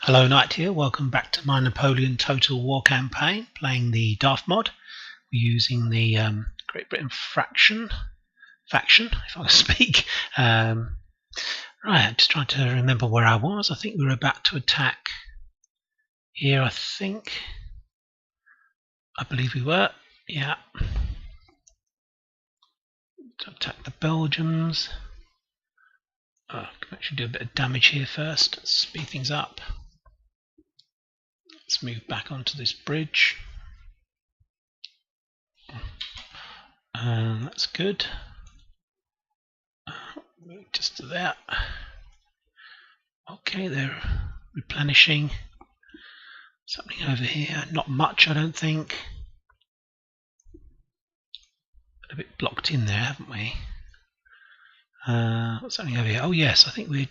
Hello, Knight here. Welcome back to my Napoleon Total War campaign, playing the Darthmod. We're using the Great Britain faction, if I can speak. Right, I'm just trying to remember where I was. I think we were about to attack here, I believe we were. Yeah. To attack the Belgians. Oh, I can actually do a bit of damage here first. Let's speed things up. Let's move back onto this bridge. That's good. Move just to that. Okay, they're replenishing. Something over here. Not much, I don't think. A bit blocked in there, haven't we? What's happening over here? Oh yes, I think we're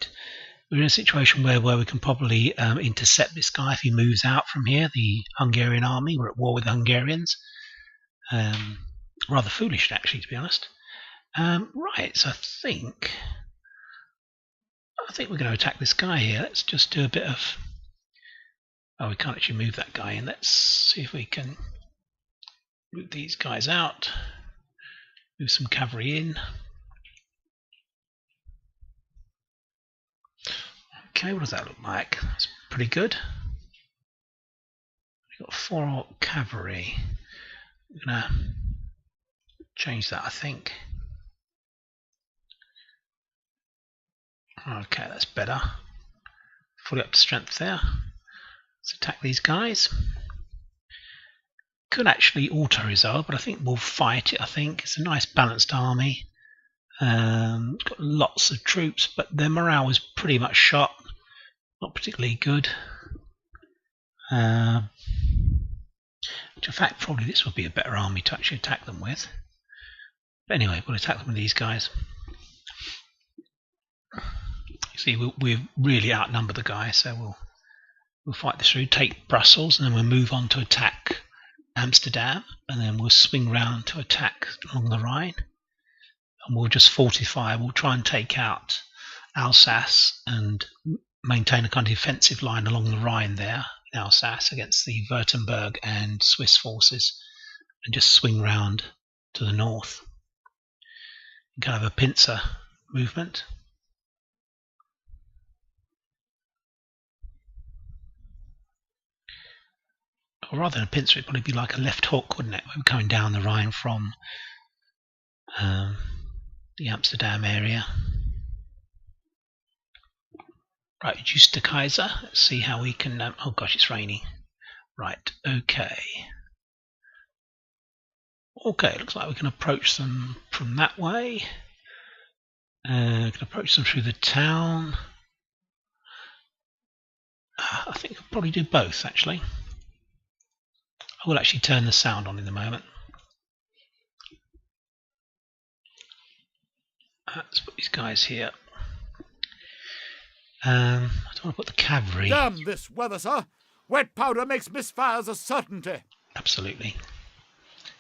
in a situation where we can probably intercept this guy if he moves out from here. The Hungarian army. We're at war with the Hungarians. Rather foolish, actually, to be honest. Right, so I think we're going to attack this guy here. Let's just do a bit of... Oh, we can't actually move that guy in. Let's see if we can move these guys out. Move some cavalry in. Okay, what does that look like? That's pretty good. We've got 4 cavalry. We're going to change that, I think. Okay, that's better. Fully up to strength there. Let's attack these guys. Could actually auto-resolve, but I think we'll fight it. I think it's a nice balanced army. It's got lots of troops, but their morale was pretty much shot. Not particularly good. Which in fact, probably this would be a better army to actually attack them with. But anyway, we'll attack them with these guys. You see, we've really outnumbered the guy, so we'll fight this through, take Brussels, and then we'll move on to attack Amsterdam, and then we'll swing round to attack along the Rhine, and we'll just fortify. We'll try and take out Alsace and maintain a kind of defensive line along the Rhine there in Alsace against the Württemberg and Swiss forces, and just swing round to the north. Kind of a pincer movement. Or rather than a pincer, it'd probably be like a left hook, wouldn't it? We're coming down the Rhine from the Amsterdam area. Right, Juste Kaiser. Let's see how we can... oh gosh, it's raining. Right, okay. Okay, looks like we can approach them from that way. We can approach them through the town. I think I'll probably do both, actually. I will actually turn the sound on in a moment. Let's put these guys here. I don't want to put the cavalry. Damn this weather, sir! Wet powder makes misfires a certainty. Absolutely.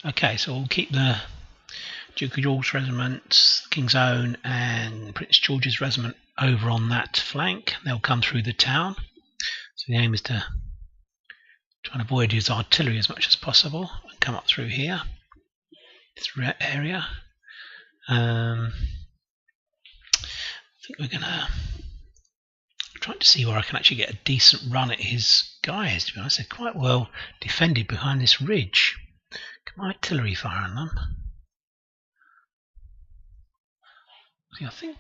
Okay, so we'll keep the Duke of York's regiment, King's Own, and Prince George's regiment over on that flank. They'll come through the town. So the aim is to try and avoid his artillery as much as possible and come up through here, this area. I think we're gonna try to see where I can actually get a decent run at his guys. To be honest, they're quite well defended behind this ridge. Can my artillery fire on them? See, I think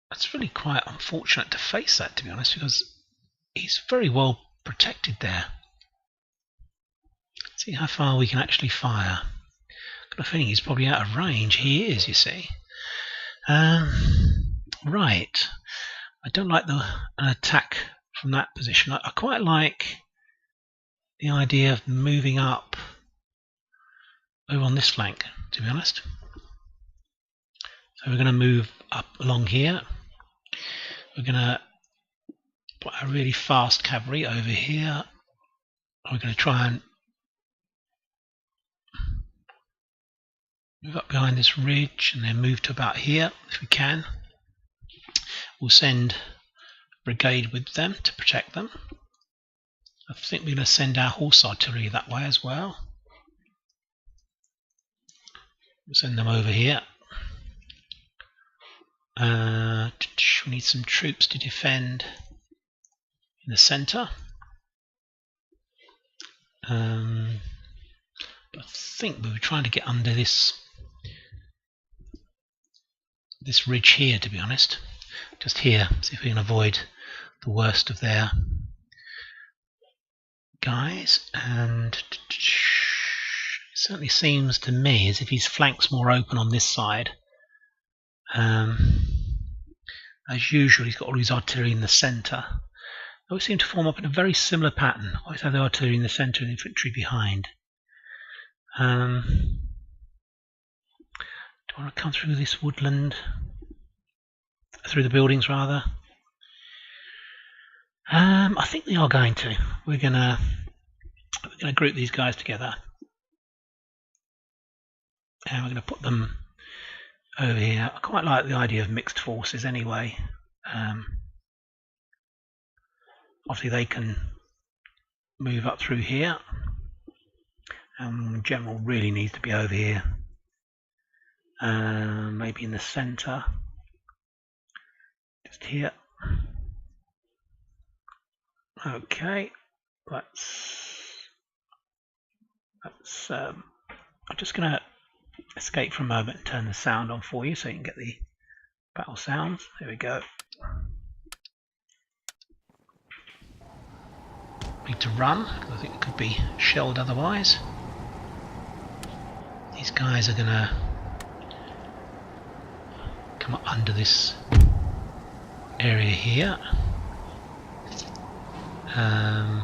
that's really quite unfortunate to face that, to be honest, because he's very well protected there. Let's see how far we can actually fire. Got a feeling he's probably out of range. He is, you see. Right. I don't like an attack from that position. I quite like the idea of moving up over on this flank, to be honest. So we're going to move up along here. We're going to put a really fast cavalry over here. We're going to try and move up behind this ridge and then move to about here if we can. We'll send brigade with them to protect them. I think we're going to send our horse artillery that way as well. We'll send them over here. We need some troops to defend in the centre. But I think we were trying to get under this ridge here, to be honest. Just here, see if we can avoid the worst of their guys. And it certainly seems to me as if his flank's more open on this side. As usual, he's got all his artillery in the centre. They always seem to form up in a very similar pattern. Always have the artillery in the centre and infantry behind. Do I want to come through this woodland? Through the buildings, rather? I think we are going to. We're gonna group these guys together, and we're going to put them over here. I quite like the idea of mixed forces anyway. Obviously they can move up through here, and the general really needs to be over here, maybe in the centre, just here. Okay, I'm just going to escape for a moment and turn the sound on for you so you can get the battle sounds. There we go. Need to run, because I think it could be shelled otherwise. These guys are going to come up under this area here. I'm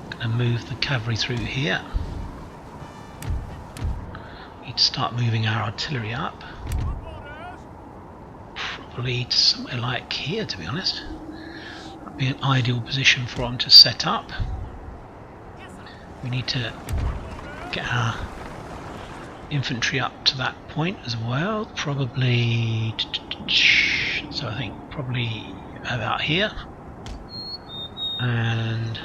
going to move the cavalry through here. Need to start moving our artillery up. Probably to somewhere like here, to be honest. That'd be an ideal position for them to set up. We need to get our infantry up to that point as well. Probably, so I think probably about here. And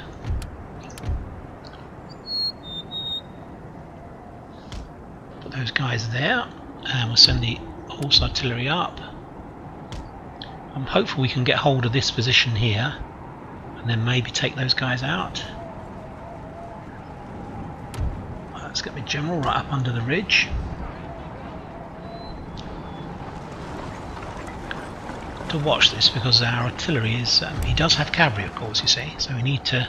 put those guys there, and we'll send the horse artillery up. I'm hopeful we can get hold of this position here and then maybe take those guys out. Let's get my general right up under the ridge. To watch this because our artillery is he does have cavalry, of course, you see, so we need to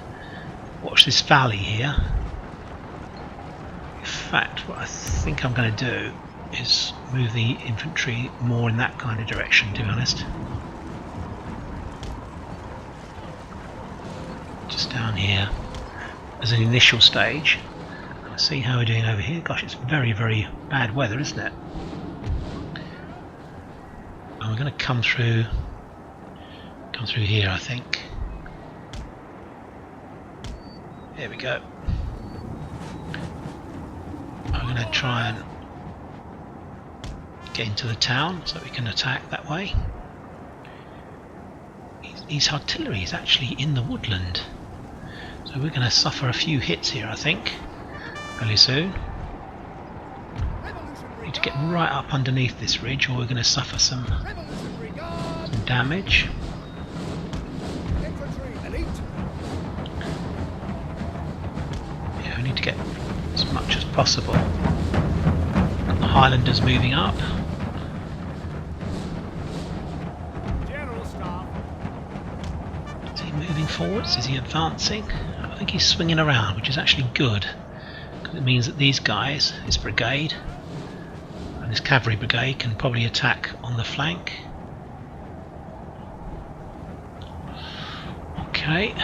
watch this valley here. In fact, what I think I'm going to do is move the infantry more in that kind of direction, to be honest. Just down here as an initial stage. Let's see how we're doing over here. Gosh, it's very, very bad weather, isn't it? And we're going to come through here, I think. There we go. I'm going to try and get into the town so we can attack that way. His artillery is actually in the woodland, so we're going to suffer a few hits here, I think, fairly soon. Need to get right up underneath this ridge, or we're going to suffer some damage. Yeah, we need to get as much as possible. Got the Highlanders moving up. Is he moving forwards? Is he advancing? I think he's swinging around, which is actually good, because it means that these guys, his brigade, and this cavalry brigade can probably attack on the flank. Okay,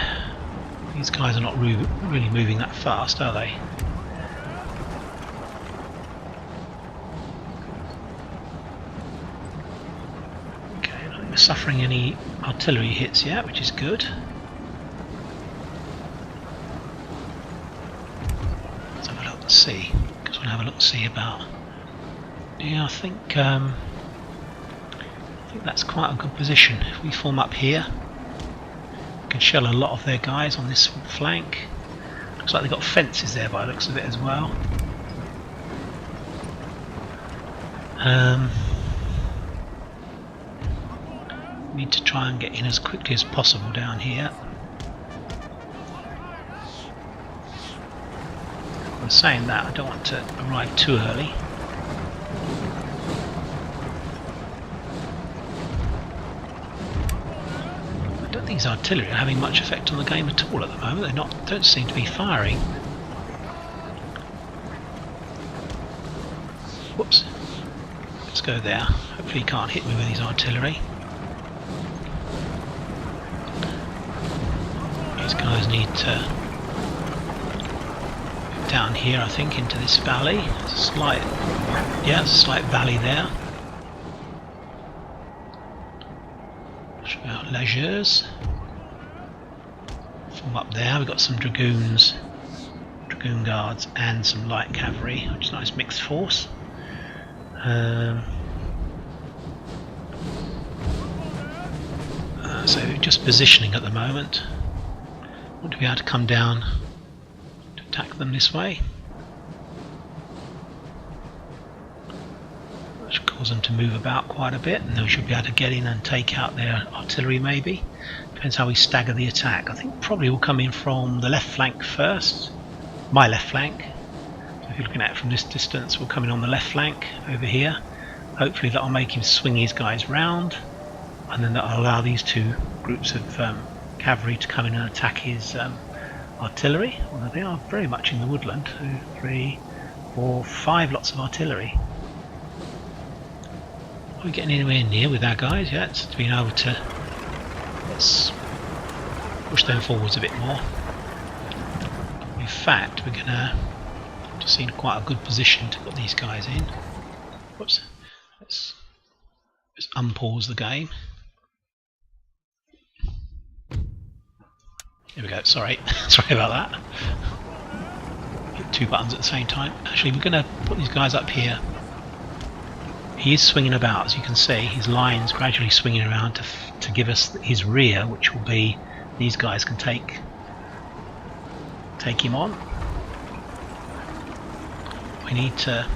these guys are not really moving that fast, are they? Okay, I don't think we're suffering any artillery hits yet, which is good. Let's have a look and see, because we'll have a look and see about. Yeah, I think think that's quite a good position. If we form up here, we can shell a lot of their guys on this flank. Looks like they've got fences there by the looks of it as well. Need to try and get in as quickly as possible down here. I'm saying that I don't want to arrive too early. I don't think these artillery are having much effect on the game at all at the moment. Don't seem to be firing. Whoops. Let's go there. Hopefully he can't hit me with his artillery. These guys need to move down here, I think, into this valley. There's a slight valley there. Show out Leisures. From up there, we've got some dragoons, dragoon guards, and some light cavalry, which is a nice mixed force. So we're just positioning at the moment. Want to be able to come down to attack them this way. Which will cause them to move about quite a bit, and then we should be able to get in and take out their artillery maybe. Depends how we stagger the attack. I think probably we'll come in from the left flank first. My left flank. So if you're looking at it from this distance, we'll come in on the left flank over here. Hopefully that'll make him swing his guys round, and then that'll allow these two groups of cavalry to come in and attack his artillery. Well, they are very much in the woodland. 2, 3, 4, 5 lots of artillery. Are we getting anywhere near with our guys yet? To being able to let's push them forwards a bit more. In fact, we're gonna just see quite a good position to put these guys in. Whoops. Let's just unpause the game. There we go, sorry. Sorry about that. Hit 2 buttons at the same time. Actually, we're going to put these guys up here. He is swinging about, as you can see. His line's gradually swinging around to give us his rear, which will be, these guys can take him on. We need to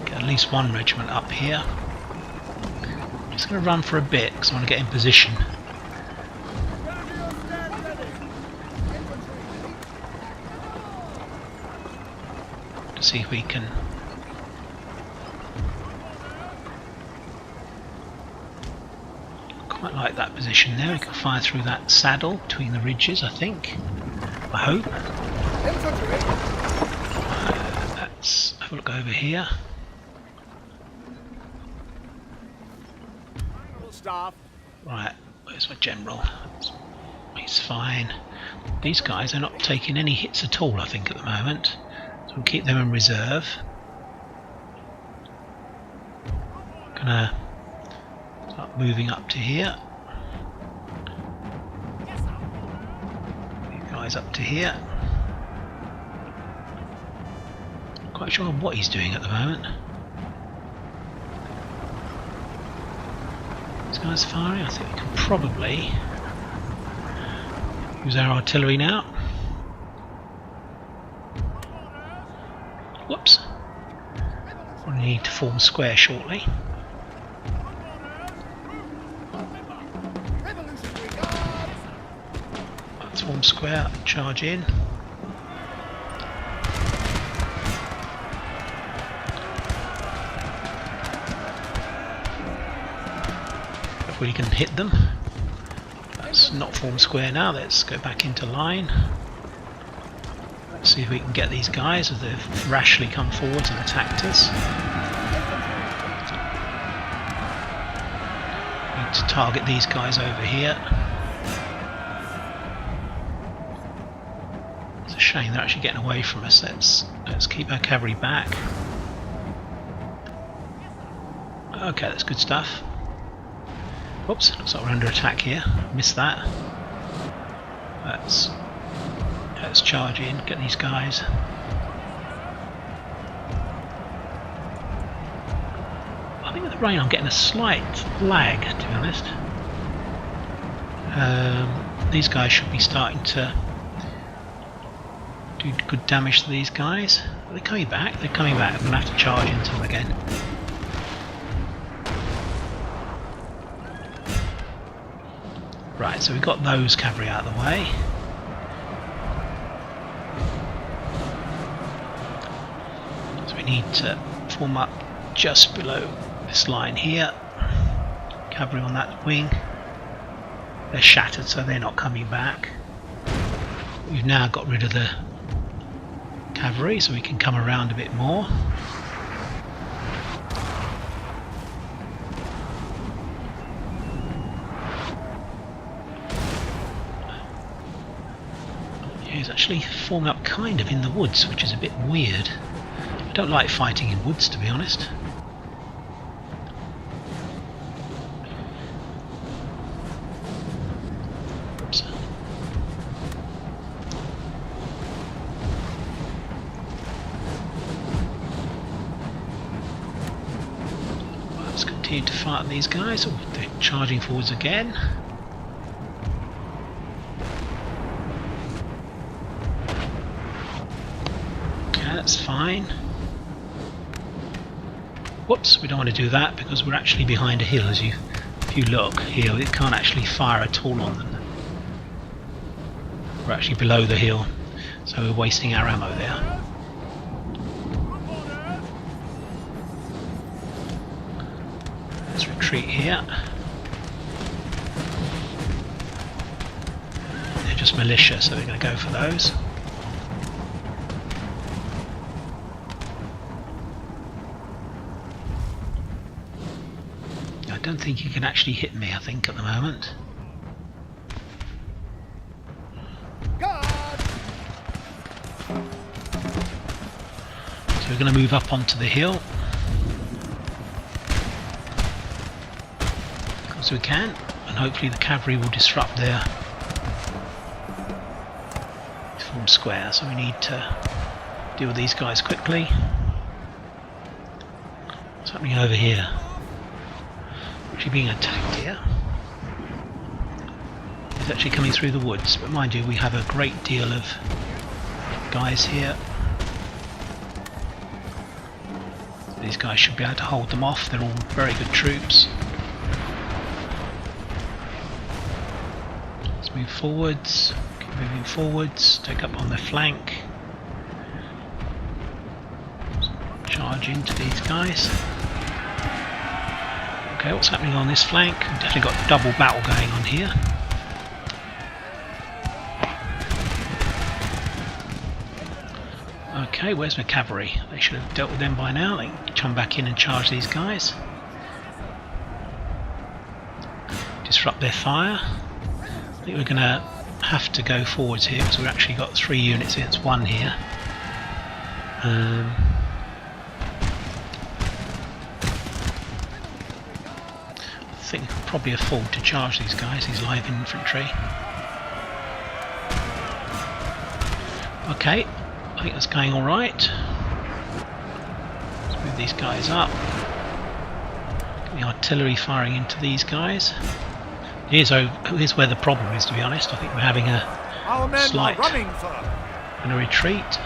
get at least 1 regiment up here. I'm just going to run for a bit because I want to get in position. To see if we can quite like that position there. We can fire through that saddle between the ridges, I think. I hope. Let's have a look over here. Right, where's my general? He's fine. These guys are not taking any hits at all, I think, at the moment. We'll keep them in reserve. Gonna start moving up to here. These guys up to here. Not quite sure what he's doing at the moment. These guys firing. I think we can probably use our artillery now. Whoops. We need to form square shortly. Let's form square, charge in. Hopefully we can hit them. Let's not form square now, let's go back into line. See if we can get these guys as they've rashly come forwards and attacked us. Need to target these guys over here. It's a shame they're actually getting away from us. Let's keep our cavalry back. Okay, that's good stuff. Whoops, looks like we're under attack here. Missed that. Let's charge in, get these guys. I think at the the rain I'm getting a slight lag, to be honest. These guys should be starting to do good damage to these guys. Are they coming back? They're coming back. I'm going to have to charge into them again. Right, so we've got those cavalry out of the way. So we need to form up just below this line here. Cavalry on that wing. They're shattered, so they're not coming back. We've now got rid of the cavalry, so we can come around a bit more. He's actually forming up kind of in the woods, which is a bit weird. I don't like fighting in woods, to be honest. Oops. Let's continue to fight these guys. Oh, they're charging forwards again. That's fine. Whoops, we don't want to do that because we're actually behind a hill. If you look here, it can't actually fire at all on them. We're actually below the hill, so we're wasting our ammo there. Let's retreat here. They're just militia, so we're going to go for those. I don't think you can actually hit me, I think, at the moment. So we're going to move up onto the hill. As we can, and hopefully the cavalry will disrupt their form square, so we need to deal with these guys quickly. What's happening over here? Actually being attacked here. It's actually coming through the woods, but mind you, we have a great deal of guys here. These guys should be able to hold them off. They're all very good troops. Let's move forwards. Keep moving forwards. Take up on their flank. Charge into these guys. Okay, what's happening on this flank? We've definitely got double battle going on here. Okay, where's my cavalry? They should have dealt with them by now. They can come back in and charge these guys. Disrupt their fire. I think we're going to have to go forwards here because we've actually got 3 units against 1 here. I think we can probably afford to charge these guys, these live infantry. Okay, I think that's going alright. Let's move these guys up. Get the artillery firing into these guys. Here's where the problem is, to be honest. I think we're having a slight and a retreat.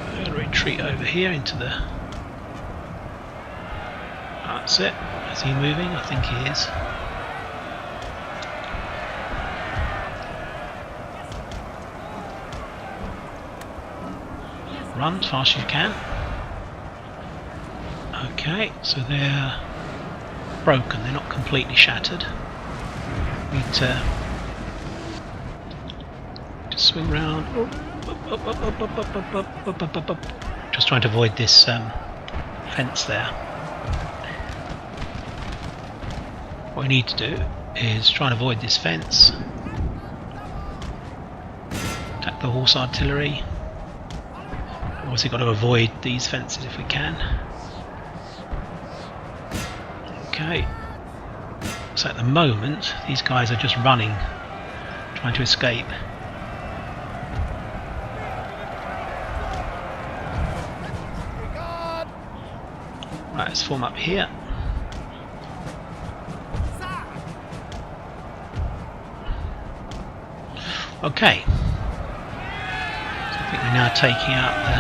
We're going to retreat over here into the... That's it. Is he moving? I think he is. Run as fast as you can. Okay, so they're broken. They're not completely shattered. Need to swing round. Just trying to avoid this fence there. What we need to do is try and avoid this fence. Attack the horse artillery. Obviously got to avoid these fences if we can. Okay. So at the moment these guys are just running, trying to escape. Right, let's form up here. Okay. So I think we're now taking out the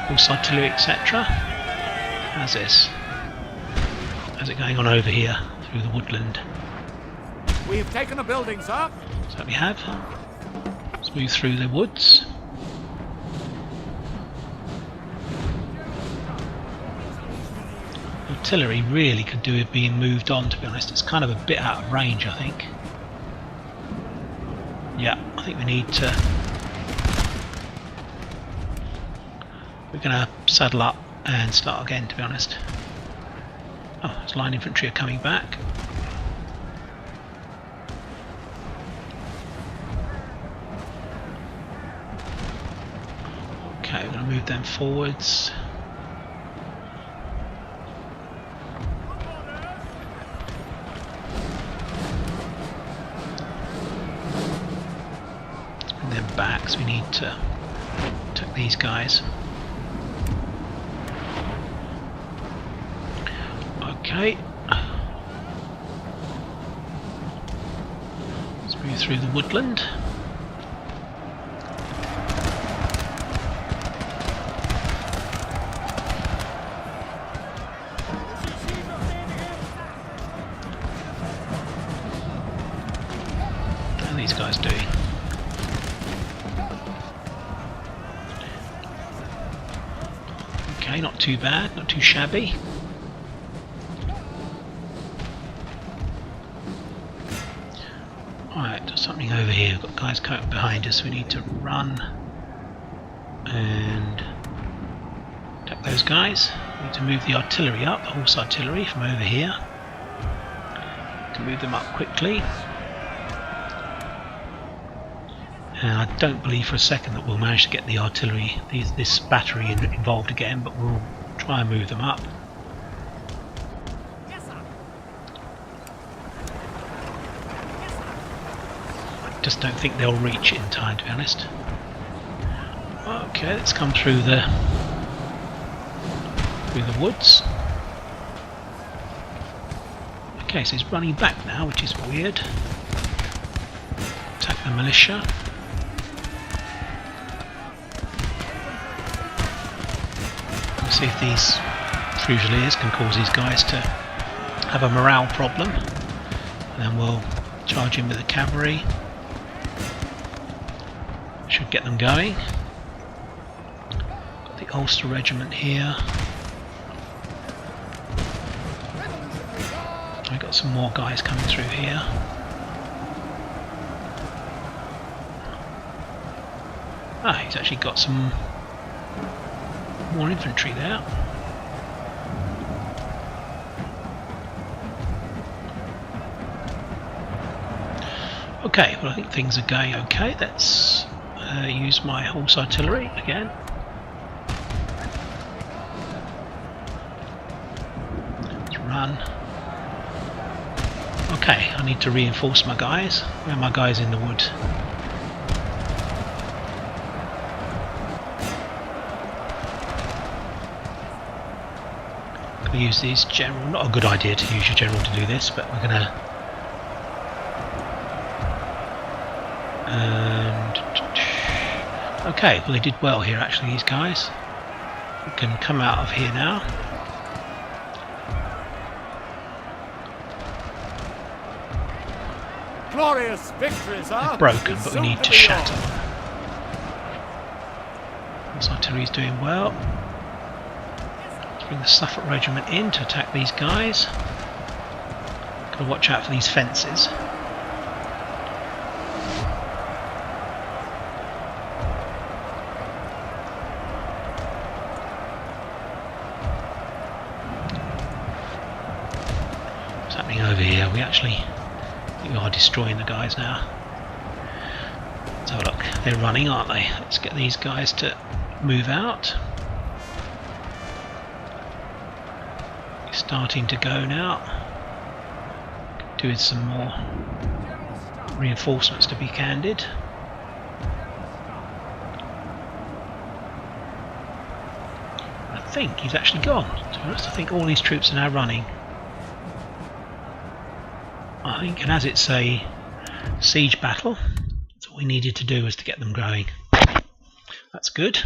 horse artillery, etc. How's this? How's it going on over here through the woodland? We have taken a building, sir. So we have. Let's move through the woods. Artillery really could do with being moved on, to be honest. It's kind of a bit out of range, I think. Yeah, I think we need to... We're going to saddle up and start again, to be honest. Oh, it's line infantry are coming back. Okay, we're going to move them forwards. And then back, so we need to take these guys. Okay. Let's move through the woodland. What are these guys doing? Okay, not too bad, not too shabby. Right, there's something over here. We've got guys coming behind us. We need to run and attack those guys. We need to move the artillery up, the horse artillery from over here. To move them up quickly. And I don't believe for a second that we'll manage to get the artillery, this battery involved again, but we'll try and move them up. Just don't think they'll reach it in time, to be honest. Okay, let's come through the woods. Okay, so he's running back now, which is weird. Attack the militia. Let's see if these Fusiliers can cause these guys to have a morale problem. And then we'll charge in with the cavalry. Should get them going. Got the Ulster Regiment here. I got some more guys coming through here. Ah, he's actually got some more infantry there. Okay, well I think things are going okay. Let's use my horse artillery again. Let's run. Okay, I need to reinforce my guys. Where are my guys in the wood? Can we use these general? Not a good idea to use your general to do this, but we're gonna. And okay, well they did well here actually, these guys. We can come out of here now. Glorious victories are They're broken, but we need to shatter them. This artillery's doing well. Let's bring the Suffolk Regiment in to attack these guys. Gotta watch out for these fences. What's happening over here? We are destroying the guys now. So look, they're running, aren't they? Let's get these guys to move out. It's starting to go now. Doing some more reinforcements, to be candid. I think he's actually gone. To be honest, I think all these troops are now running. I think, and as it's a siege battle, that's all we needed to do was to get them going. That's good.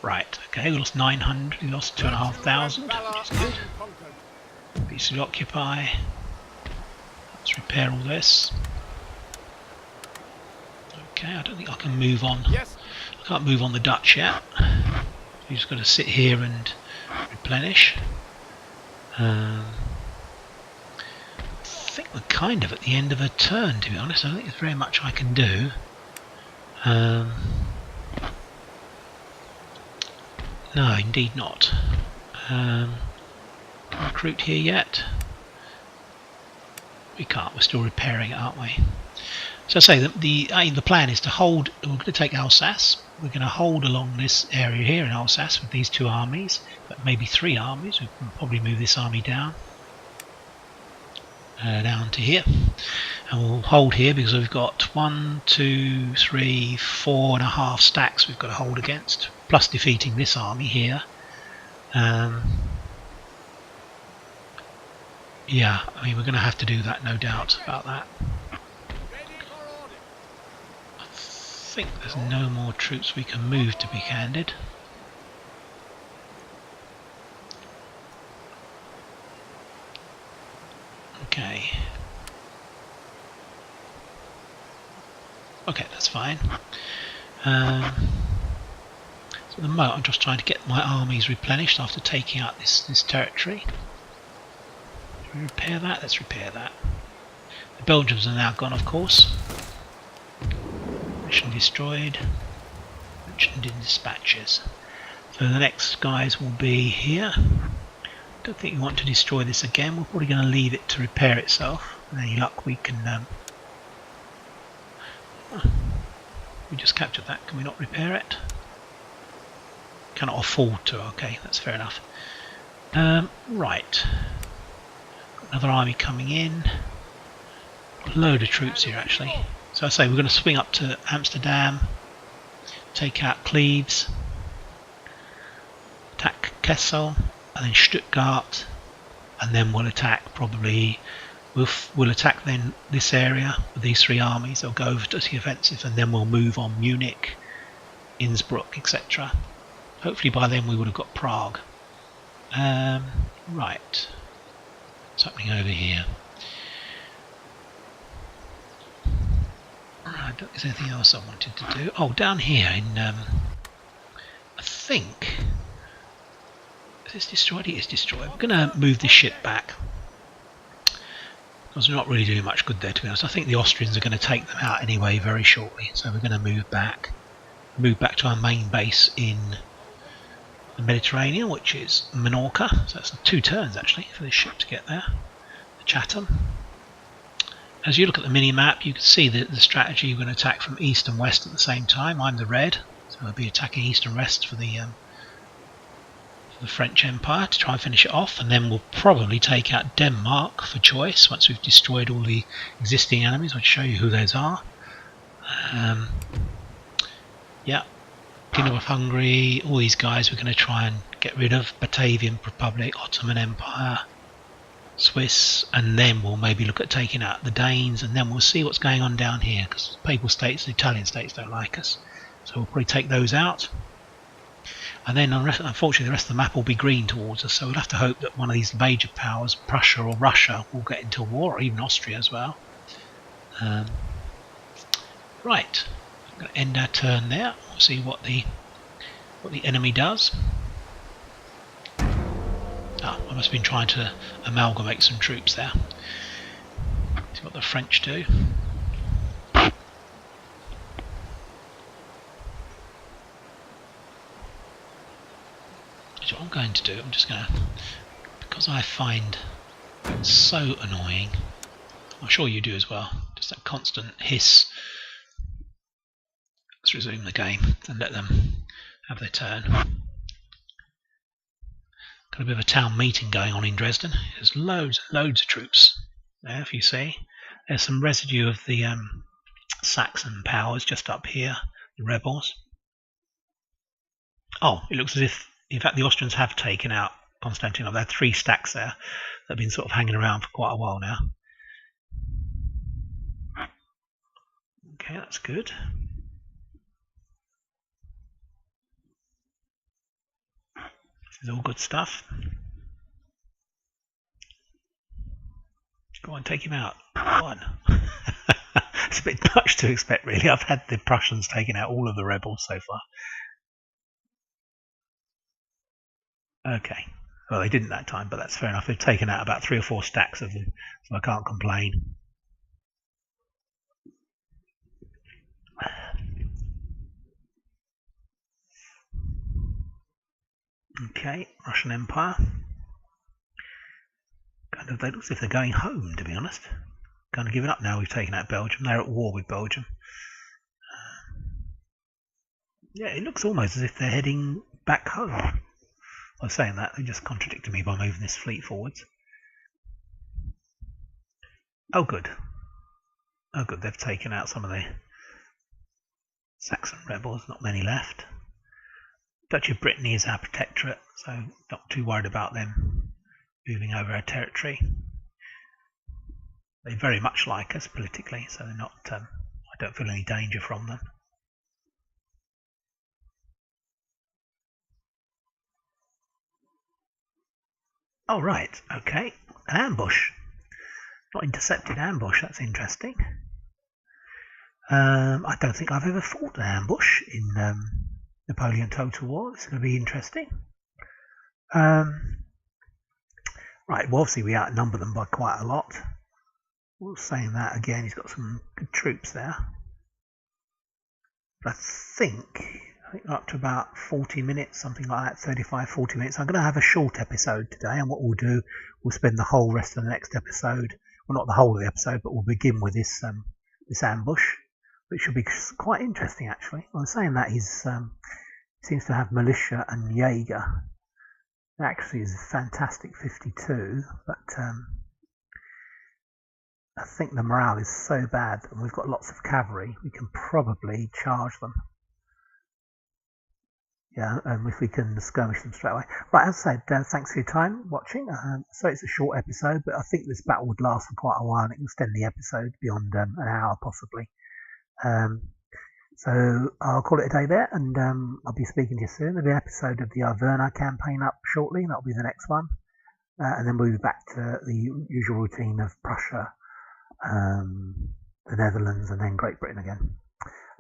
Right, okay, we lost 900, we lost 2,500, which is good. Peacefully occupy. Let's repair all this. Okay, I don't think I can move on. Yes. I can't move on the Dutch yet. You just got to sit here and replenish. I think we're kind of at the end of a turn, to be honest. I don't think there's very much I can do. No, indeed not. Can we recruit here yet? We can't. We're still repairing it, aren't we? So I say that the plan is to hold. We're going to take Alsace. We're going to hold along this area here in Alsace with these two armies, but maybe 3 armies. We can probably move this army down to here, and we'll hold here because we've got 1, 2, 3, 4.5 stacks we've got to hold against, plus defeating this army here. Yeah, I mean we're going to have to do that, no doubt about that. I think there's no more troops we can move, to be candid. Okay. Okay, that's fine. So at the moment I'm just trying to get my armies replenished after taking out this territory. Should we repair that? Let's repair that. The Belgians are now gone, of course. Mission destroyed. Mentioned in dispatches. So the next guys will be here. Don't think we want to destroy this again. We're probably going to leave it to repair itself. With any luck we can... we just captured that. Can we not repair it? Cannot afford to. Okay, that's fair enough. Right. Got another army coming in. Got a load of troops here actually. So I say we're going to swing up to Amsterdam. Take out Cleves. Attack Kessel. And then Stuttgart, and then we'll attack probably. We'll attack then this area with these 3 armies. They'll go over to the offensive, and then we'll move on Munich, Innsbruck, etc. Hopefully by then we would have got Prague. Right, what's happening over here? Is there anything else I wanted to do? Oh, down here in I think. Is this destroyed? It is destroyed. We're going to move this ship back because we're not really doing much good there, to be honest. I think the Austrians are going to take them out anyway very shortly, so we're going to move back to our main base in the Mediterranean, which is Minorca. So that's 2 turns actually for this ship to get there. The Chatham. As you look at the mini map, you can see the strategy. We're going to attack from east and west at the same time. I'm the red, so I'll be attacking east and west for the French Empire to try and finish it off, and then we'll probably take out Denmark for choice once we've destroyed all the existing enemies. I'll show you who those are. Yeah, Kingdom of Hungary, all these guys we're going to try and get rid of. Batavian Republic, Ottoman Empire, Swiss, and then we'll maybe look at taking out the Danes, and then we'll see what's going on down here because the Papal States, the Italian states don't like us, so we'll probably take those out. And then unfortunately the rest of the map will be green towards us, so we'll have to hope that one of these major powers, Prussia or Russia, will get into a war, or even Austria as well. Right, I'm going to end our turn there. We'll see what the enemy does. I must have been trying to amalgamate some troops there. See what the French do. So what I'm going to do, I'm just going to, because I find it so annoying, I'm sure you do as well, just that constant hiss. Let's resume the game and let them have their turn. Got a bit of a town meeting going on in Dresden. There's loads and loads of troops there, if you see. There's some residue of the Saxon powers just up here, the rebels. Oh, it looks as if, in fact, the Austrians have taken out Constantinople. There are 3 stacks there that have been sort of hanging around for quite a while now. Okay, that's good. This is all good stuff. Go on, take him out. Go on. It's a bit much to expect, really. I've had the Prussians taking out all of the rebels so far. Okay. Well, they didn't that time, but that's fair enough. They've taken out about 3 or 4 stacks of them, so I can't complain. Okay, Russian Empire. Kind of, they look as if they're going home, to be honest. Kind of giving up now we've taken out Belgium. They're at war with Belgium. Yeah, it looks almost as if they're heading back home. I was saying that, they just contradicted me by moving this fleet forwards. Oh, good. Oh, good, they've taken out some of the Saxon rebels, not many left. Duchy of Brittany is our protectorate, so not too worried about them moving over our territory. They very much like us politically, so they're not. I don't feel any danger from them. Oh, right, okay. An ambush. Not intercepted ambush, that's interesting. I don't think I've ever fought an ambush in Napoleon Total War. It's going to be interesting. Right, well, obviously we outnumber them by quite a lot. Well, saying that again, he's got some good troops there. But I think up to about 40 minutes, something like that, 35, 40 minutes. I'm going to have a short episode today, and what we'll do, we'll spend the whole rest of the next episode, well, not the whole of the episode, but we'll begin with this ambush, which should be quite interesting, actually. I was saying that he seems to have militia and Jaeger. It actually is fantastic 52, but I think the morale is so bad, and we've got lots of cavalry, we can probably charge them. Yeah, if we can skirmish them straight away. Right, as I said, thanks for your time watching. So it's a short episode, but I think this battle would last for quite a while, and it can extend the episode beyond an hour, possibly. So I'll call it a day there, and I'll be speaking to you soon. There'll be an episode of the Arverna campaign up shortly, and that'll be the next one. And then we'll be back to the usual routine of Prussia, the Netherlands, and then Great Britain again.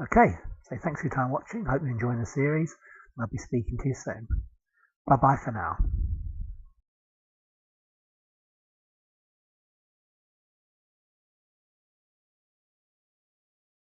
Okay, so thanks for your time watching. I hope you're enjoying the series. I'll be speaking to you soon. Bye bye for now.